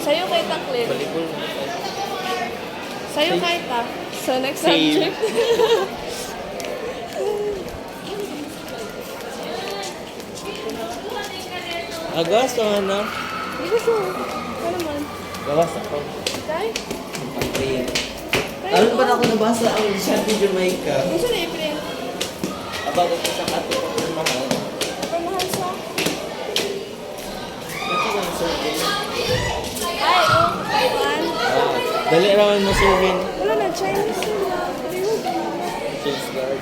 Sa'yo kay Taklin. Volleyball. Sa'yo kay Ta. So, next Same. subject. Agas naman na. Hindi ko sure. Ano naman? Gawas ako. Tay? Ang print. Ano ba na ako nabasa ang Shanty Jamaica? Gusto na i-print. About ito sa kato ko ng mahal. Pamahal sa... Natin ang survey. Ay, oh. Taiwan. Dali raman mo survey. Wala na, Chinese sila. Chinese guard.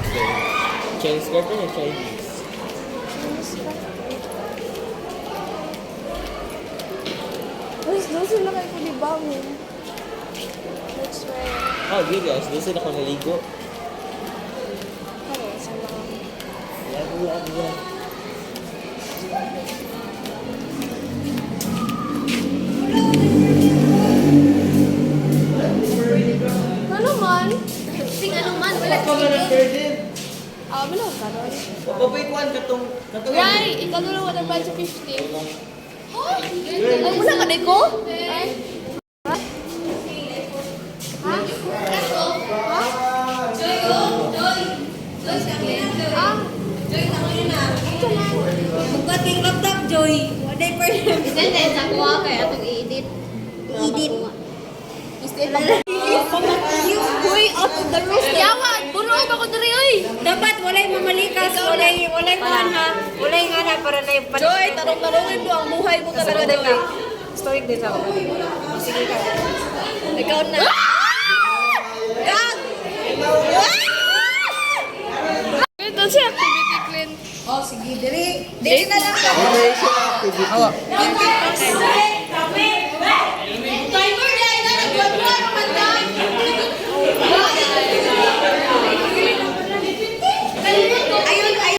Chinese guard na Chinese. Doon sila kayo kulibangon. That's why... Oh, okay guys. Doon sila ko naligo. Ano, sa mga... Yan. Ano man? Sing ano man, wala Wala pa ba ng burden? Manaw ka ron. Papabaykuan ka tong... Ray, ikaw na lang wala ba sa 50? Ay, wala ka na ko? Ay. Ha? Ha? Ha? Joy, oh, Joy. Joy, sa akin. Ah, Joy, sa akin na. ito lang. Bukat yung laptop, Joy. Wala pa rin. Isend sa kuha kaya itong i-edit. I-edit. Stay lang. Boy, out of the roof. Yawan! Bunuot ako diri oy! Dapat walay mamalikas, walay kuhan ha. Walay nga na para na yung Joy, tarong-tarongin mo ang buhay mo talaga dito. Stoic din ako. Sige ka. Ikaw na. Ito si activity clean. Oh, sige. Diri na lang. Timer na ina nagbuwan naman ta. Ayun, ayun.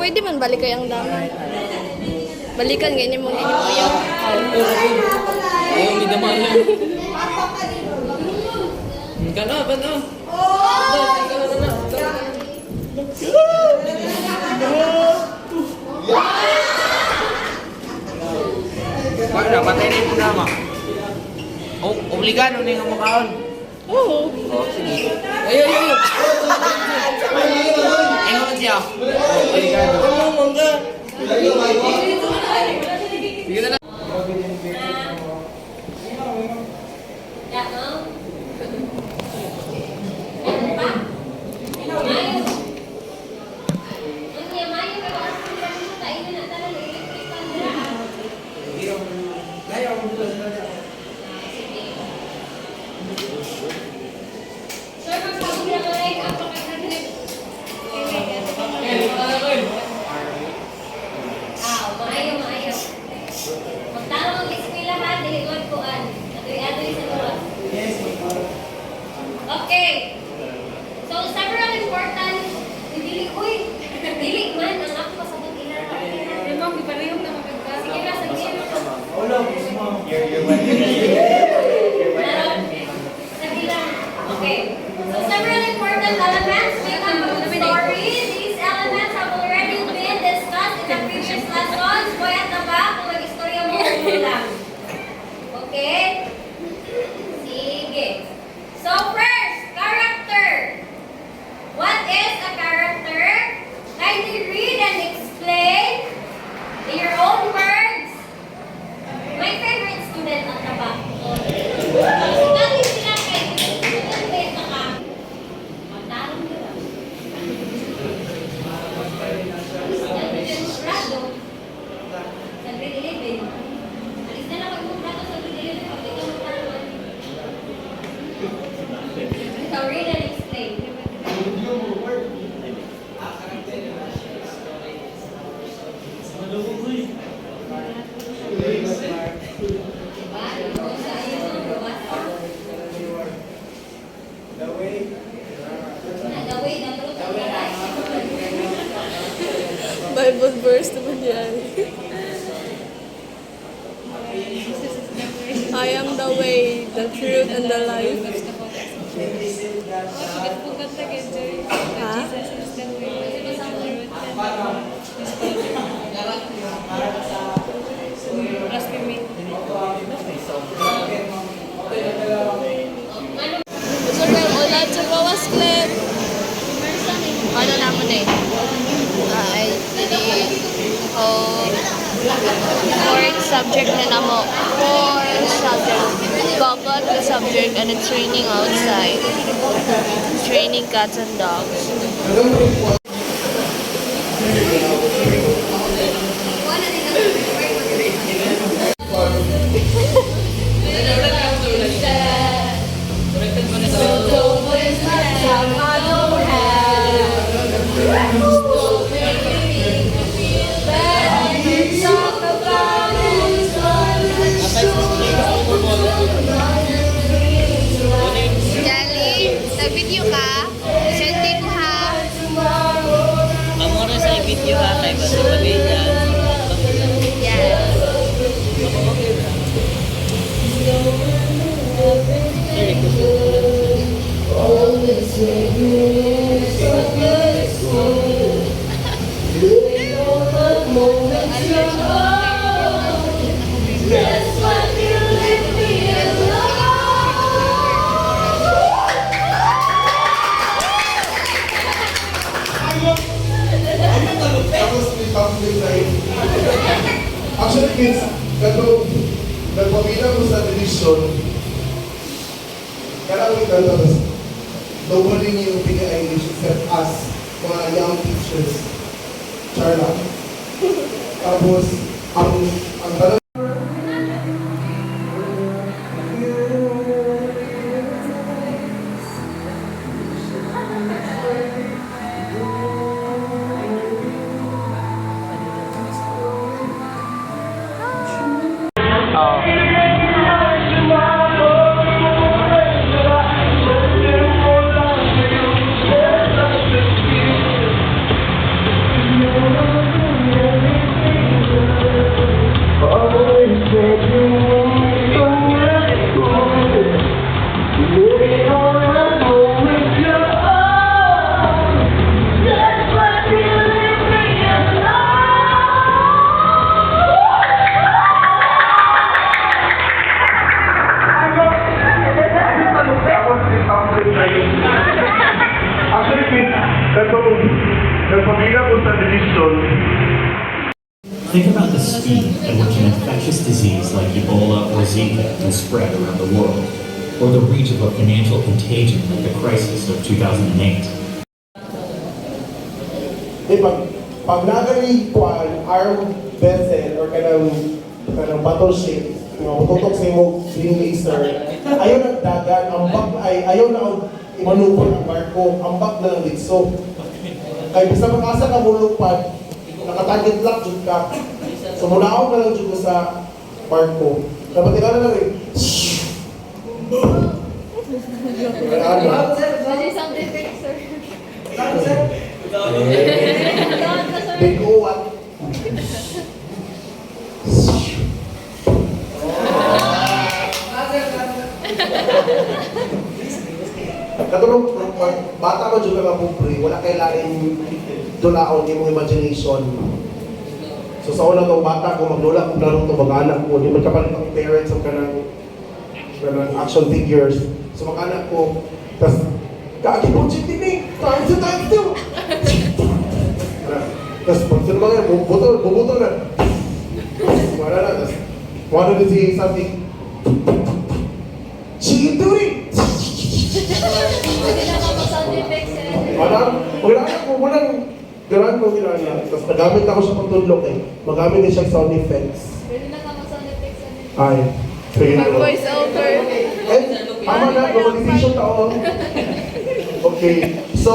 pwede man balik kayang dami. Balikan ganyan mo yung Ayaw, hindi naman yan. Ka na, ba na? Wala, patay na yung programa. Obligado na yung makaon. Oo. Ayaw, ayaw. Ano man siya? Obligado. Sige na lang. Okay. So several important dili man ang ako pasabot ila. Ma'am, giparehong na maganda. Sige na sa game. Okay. So several important elements make up the story. These elements have already been discussed in the previous lessons. Boy at the back, kung mag-istorya mo lang. Okay? Sige. So first, character. What is a character? Kindly read and explain in your own words. My favorite student at the back. Dati sila kayo. Student na ka. Magtanong nila. Grado. Sa grade 11. Alis na lang pag-grado sa grade 11. Pag ito magtanong. So read and explain. Bible verse naman yan. I am the way, the truth, and the life. Ha? Gusto kayo ulan sa bawas clip. Ano naman eh? Ay, hindi. Fourth subject na namo. Fourth subject. Babad the subject and it's raining outside. It's raining cats and dogs. Jali, nag-video ka? Sente ko ha. Amore sa video ha, kay ba sa pamilya. Yes. Actually, kids, kato, nagpamila ko sa television, karang kato, nobody knew PIH except us, mga young teachers. Charla. Tapos, ang tanong, Oh. Think about the speed at which an infectious disease like Ebola or Zika can spread around the world, or the reach of a financial contagion like the crisis of 2008. Pag nagari kuan arm vessel or kanang battleship, tutok sa imong green laser, ayaw nagdagan, ayaw na imanupol ang barko, ambak na lang ditso. Kaya bisa makasa ka mulupad, nakatarget lang jud ka. So munaon ka lang jud sa barko. Dapat ikaw na lang Kasi sound effects, sir. Big uwat. Katulong bata ko dyan nga pupri, wala kailangan dulaon yung imagination. So sa unang kong bata ko, maglula kung laro ito mag-anak ko, di magkapalit ang parents ang kanang action figures. So mag-anak ko, tas kaki po chikinig, times 2. Tas pag sino ba ngayon, bubutol na. Wala na, tas wala na si something. Chiduri! Pwede na ka mag-sound effects, sir. Walang gano'n ko ginagawa. Tapos nagamit ako sa pagtudlok eh. Magamit din siya sound effects. Pwede na ka mag-sound effects, sir. Ay, sige na. Voice over. Eh, tama na, globalization taon. Okay, so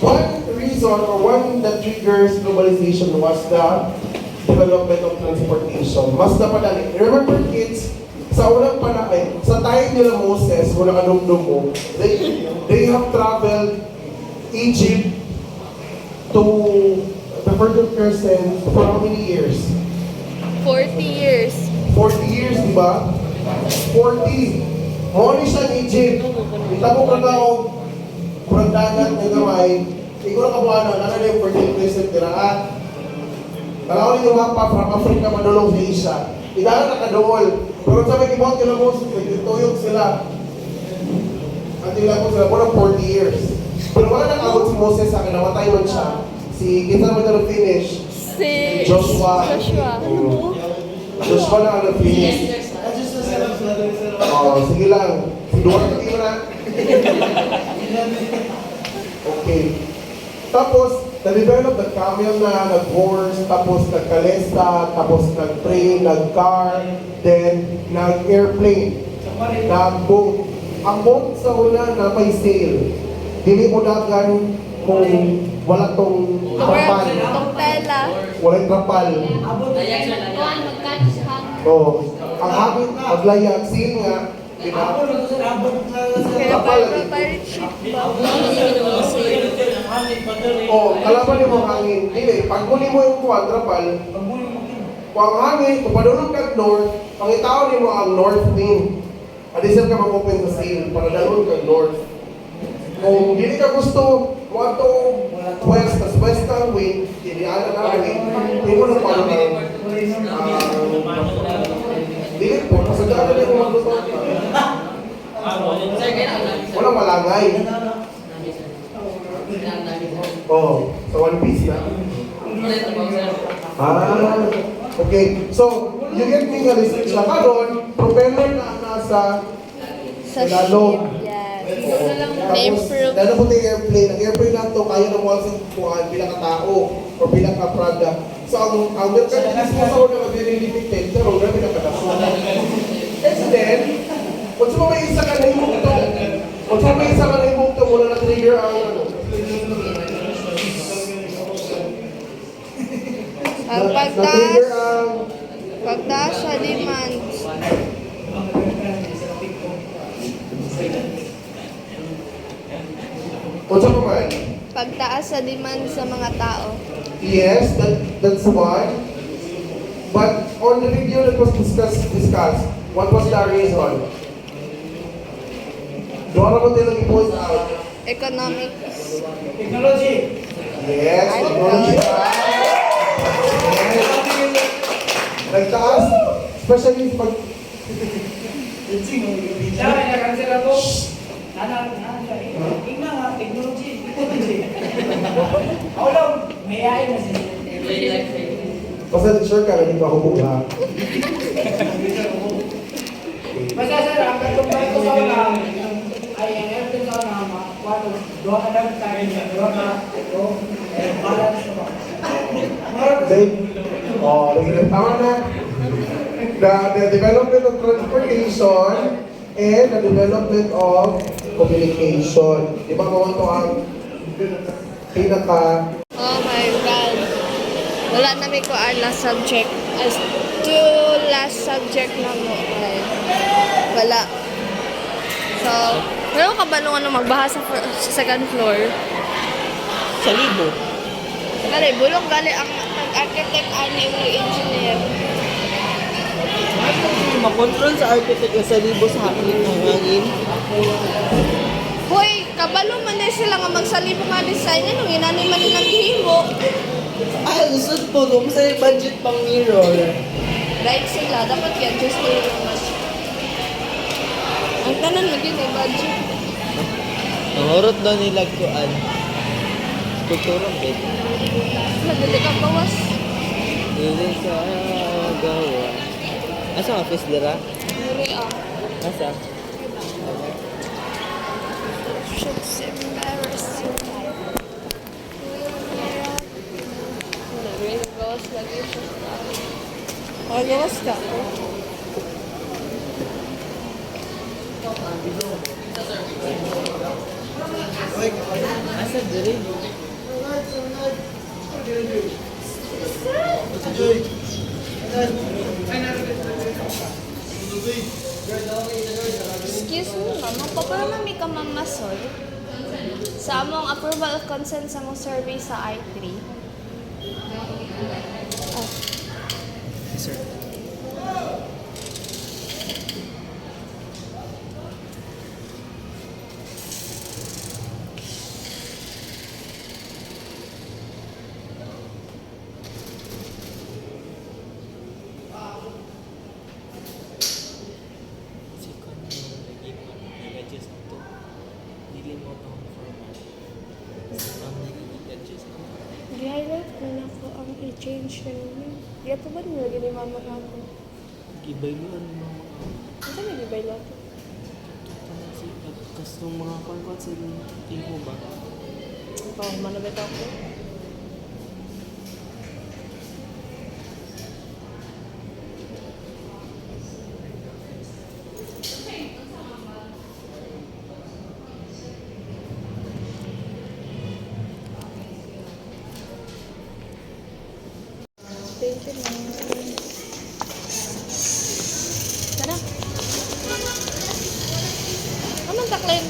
one reason or one that triggers globalization was the development of transportation. Mas napadali. Remember kids, sa unang panahon, sa time nila Moses, unang anumdum mo, they have traveled Egypt to the Fertile Crescent for how many years? 40 years. 40 years, di ba? 40. Mawali siya in Egypt. Itabo ka na o kurang dagat ng gamay. Ikaw na kabuano, nana na yung Fertile Crescent nila. Kalawin yung mapa from Africa madulong sa Asia. Idala na kadool. Pero sabi kibawag nila mo, tuyog sila. At nila po sila po ng 40 years. Pero wala nakawag si Moses sa akin, namatay man siya. Si, kita naman na finish. Si Joshua. Joshua na finish. Oh, sige lang. Duwag na kayo na. Okay. Tapos, na-develop ng camel na, nag-horse, tapos nag-kalesta, tapos nag-train, nag-car, then nag-airplane, nag-boat. Ang boat sa una na may sail. Dili mo dagan kung wala tong trapal. Tong tela. Walang trapal. Kuhan, mag-catch hang. Oh, ang hangin, maglayag, sail nga, diba? Kaya parang pirate ship ba? Oh, kalaban ni mo ang hangin. Dili, pag huli mo yung kuwan, trapal, kung ang hangin, kung padulong kag north, pangitaon ni mo ang north wind. Adisal ka mag-open sa sail para dalon kag north. Kung hindi ka gusto, mo ato west, tas west ang wind, hindi ala na wind, hindi mo na paano dili po, kasadaan na yung magluto. Walang malangay. Oh, sa One Piece na. Okay. So, you get me nga research na karon, propeller na ang nasa Sa lalong. ship, yes. Tapos, Na-improve. lalo po yung airplane. Ang airplane na ito, kaya ng mga singkuhan bilang katao o bilang ka-product. So, ang merchandise mo sa una mag-limited, pero grabe na kadasyon. And then, kung sa may isa ka na imukto, kung sa may isa ka na imukto, muna na-trigger ang ano. Ang Na-trigger ang pagtaas sa demand. kung sa man. Pagtaas sa demand sa mga tao. Yes, that's one. But on the video that was discussed, what was the reason? Doon naman tayo i-post out. Economics. Yes, technology. Yes. Nagtaas, especially pag... Basta sure ka, naging kahubog ha. Basta sir, ang katumbay ko sa ulam ay ang airplane sa ulam, doon ka lang tayo niya, doon ka, balance mo. Tama na. The development of transportation and the development of communication. Di ba kung ito ang pinaka... Oh my God. Wala na may kuan na subject. As two last subject na mo. Ay, wala. So, meron ka ba nung ano magbaha sa second floor? Sa libo. Gali, bulong gali ang architect ani mo engineer. Makontrol sa architect sa libo sa hangin ng hangin. Hoy, kabalo man din sila nga magsalibo nga design ano, inani man nilang himo. Ay, gusto po. Kung sa'yo budget pang mirror. Right sila, dapat yan, just do it much. Ang tanan mo din, budget. Ang horot daw nila kuan. Kulturang bed. Madali ka bawas. Dili sa gawa. Asa ang office dira? Muri ah. Asa? Shit's embarrassing. Gawas lagi siya. Oh, gawas ka. Asa diri? Excuse me, ma'am. Magpapalama may kamamasol sa among approval of consent sa mong survey sa I3. Sir. Gi-highlight ko na ko ang i-change na yun. Di pa ba nila gini mama na ako? Gibay mo ang mga Ano na gibay lahat? kasi mga kwan-kwan sa tingko ba? Oh, manabit ako. Thank you, ma'am. Tara. Anong taklin?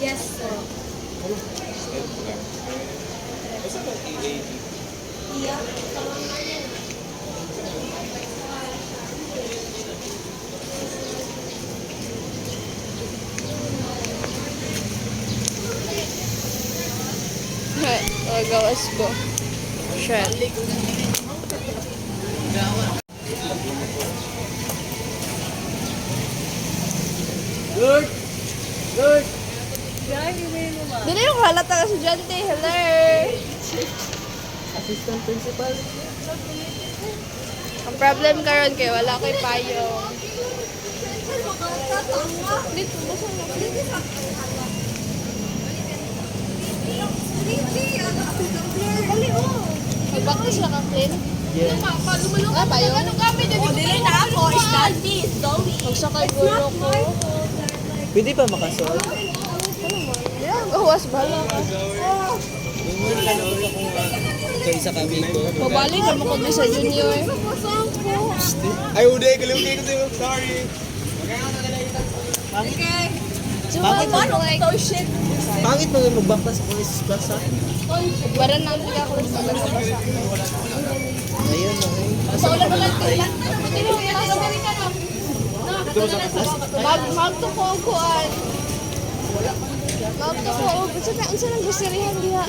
Yes, sir. Oh, gawas ko. Shred. Good! Good! Dili yung halata ka estudyante. Hello! Assistant principal. Ang problem karon kay wala ko'y payong. Dito, basta mo. Mag-practice lang ang clean. Yeah. Ah, payong? Dili na ako. Magsakay gulo ko. Pwede pa makasol? Yeah, gawas bala ka. Ito isa kami ko. Mabalik ka mo ko sa junior. Ay, uday, kalimutin ko sa'yo. Sorry. Bakit mo? Oh shit. Pangit mo yung magbakta sa police plaza? Baran nang tiga ko sa basa. Ayun, okay. Sa ulan ulan ka lang. Hindi mo yan sa Amerika no. Magtukuan. Magtukuan. Unsa nang gusirihan diha?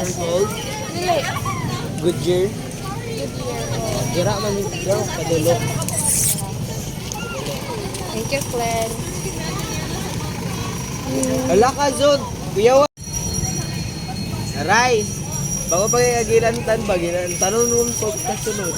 Dili. Goodyear. Gira man bro, kadulo. Thank you, Glenn. Ala ka, Zod. Kuyawan. Aray. Bago pa kagilantan ba? Tanong mo po kasunod.